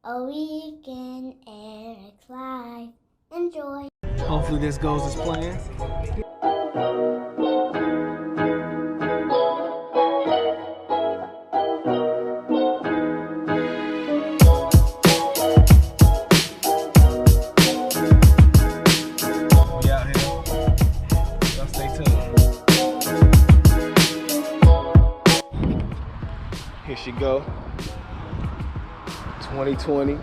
a weekend Eric's life. Enjoy. Hopefully this goes as planned. We out here. Y'all stay tuned. Here she go. 2020.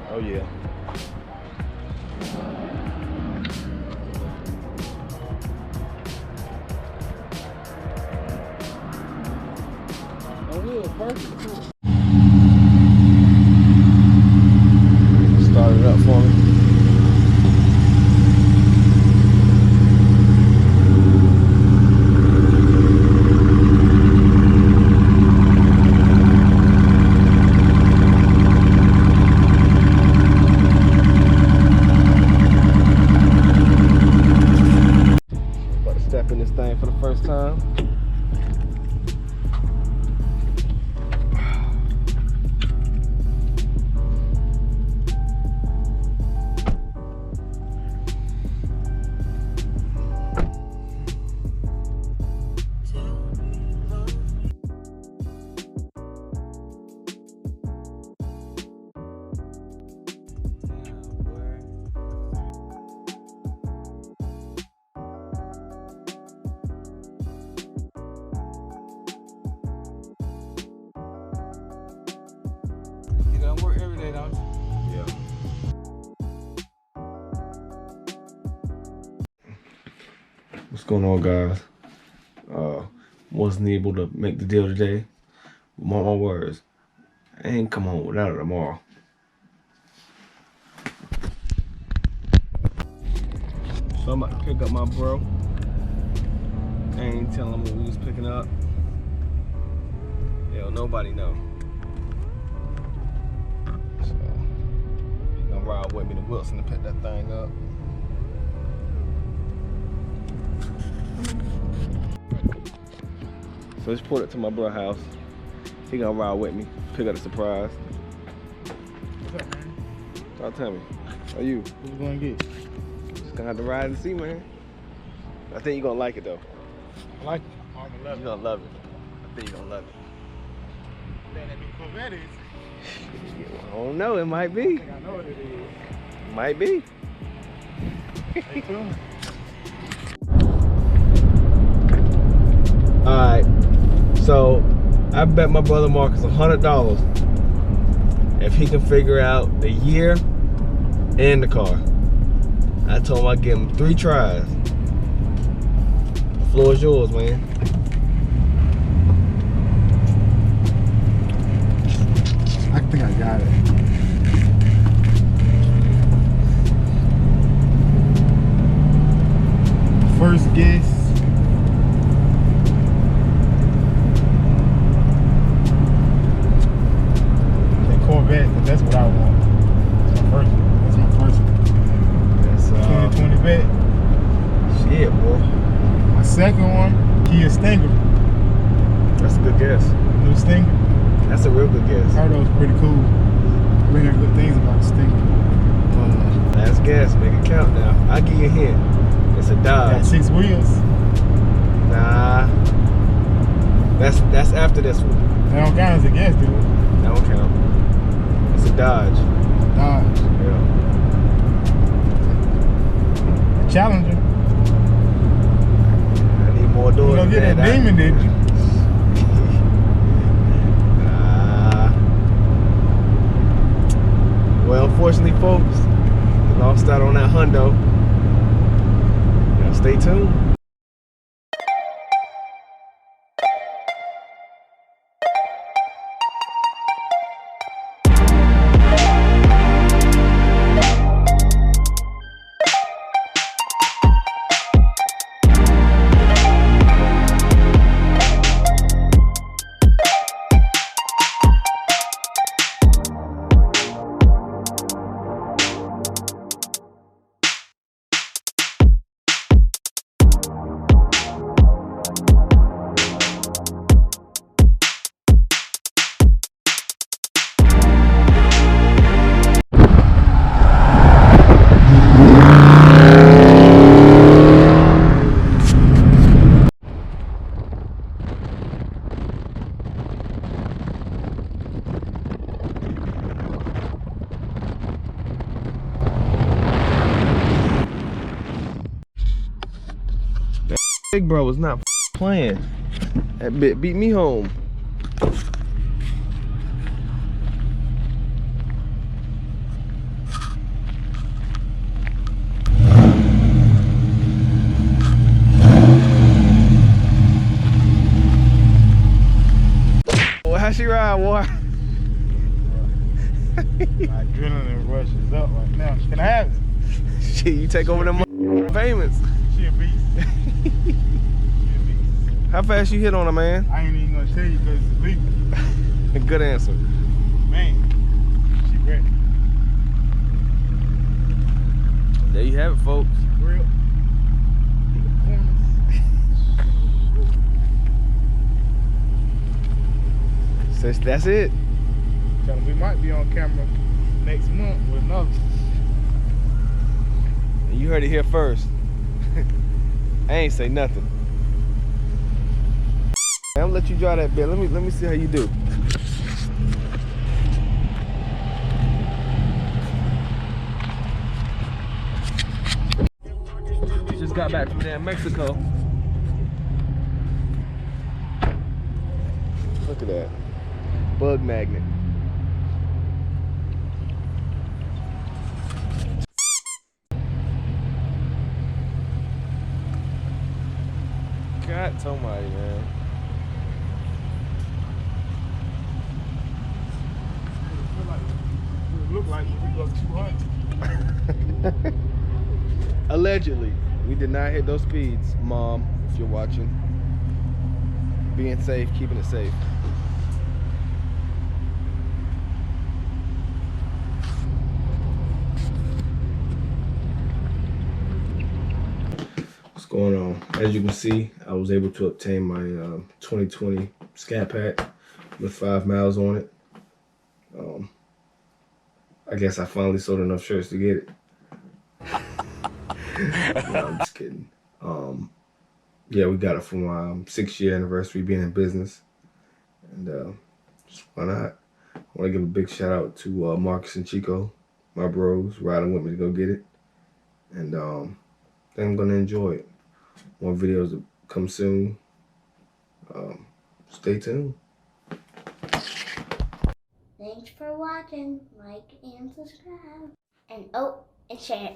Oh yeah. Oh yeah, perfect. Start it up for me. Step in this thing for the first time. You don't work every day, don't you? Yeah. What's going on, guys? Wasn't able to make the deal today. Mark my words, I ain't come home without it tomorrow. So I'm about to pick up my bro. I ain't telling him what we was picking up. Hell, nobody know. So he gonna ride with me to Wilson to pick that thing up. So just put it to my brother's house. He gonna ride with me, pick up the surprise. What's up, man? Y'all tell me, how you? What you gonna get? Just gonna have to ride and see, man. I think you're gonna like it though. I like it. I'm gonna love You're gonna love it. I think you're gonna love it. That new Corvette is. I don't know, it might be. I think I know what it is. Might be. Stay tuned. Alright, so I bet my brother Marcus $100 if he can figure out the year and the car. I told him I'd give him 3 tries. The floor is yours, man. I think I got it. First guess. That Corvette, that's what I want. That's my first one. That's my first one. That's 2020 vet. shit, boy. My second one, Kia Stinger. That's a good guess. New Stinger. That's a real good I guess. heard that was pretty cool. I've been hearing good things about the Stinger. Last guess, make it count now. I'll give you a hint. It's a Got Dodge. 6 wheels. Nah. That's after this one. That don't count as a guess, dude. That don't count. It's a Dodge. Dodge. Yeah. A Challenger. I need more doors. You don't get than that Demon, did you? Nah. Well, unfortunately, folks, we lost out on that hundo. Now stay tuned. Big bro was not playing. That bit beat me home. How she ride, boy? My adrenaline rush is up right now. Can I have it? Shit, you take over them payments. She a beast. She a beast. How fast you hit on her, man? I ain't even gonna tell you because it's illegal. Good answer. Man, she ready. There you have it, folks. Real. So that's it. Tell them we might be on camera next month with another. You heard it here first. I ain't say nothing. I'm gonna let you drive that bit. Let me see how you do. Just got back from damn Mexico. Look at that. Bug magnet. God, somebody, man. It look like we go 200. Allegedly, we did not hit those speeds, Mom, if you're watching. Being safe, keeping it safe. What's going on? As you can see, I was able to obtain my 2020 Scat pack with 5 miles on it. I guess I finally sold enough shirts to get it. No, I'm just kidding. Yeah, we got it for my 6-year anniversary being in business. And just why not? I want to give a big shout out to Marcus and Chico, my bros, riding with me to go get it. And I think I'm going to enjoy it. More videos to come soon. Stay tuned. Thanks for watching. Like and subscribe. And oh, and share.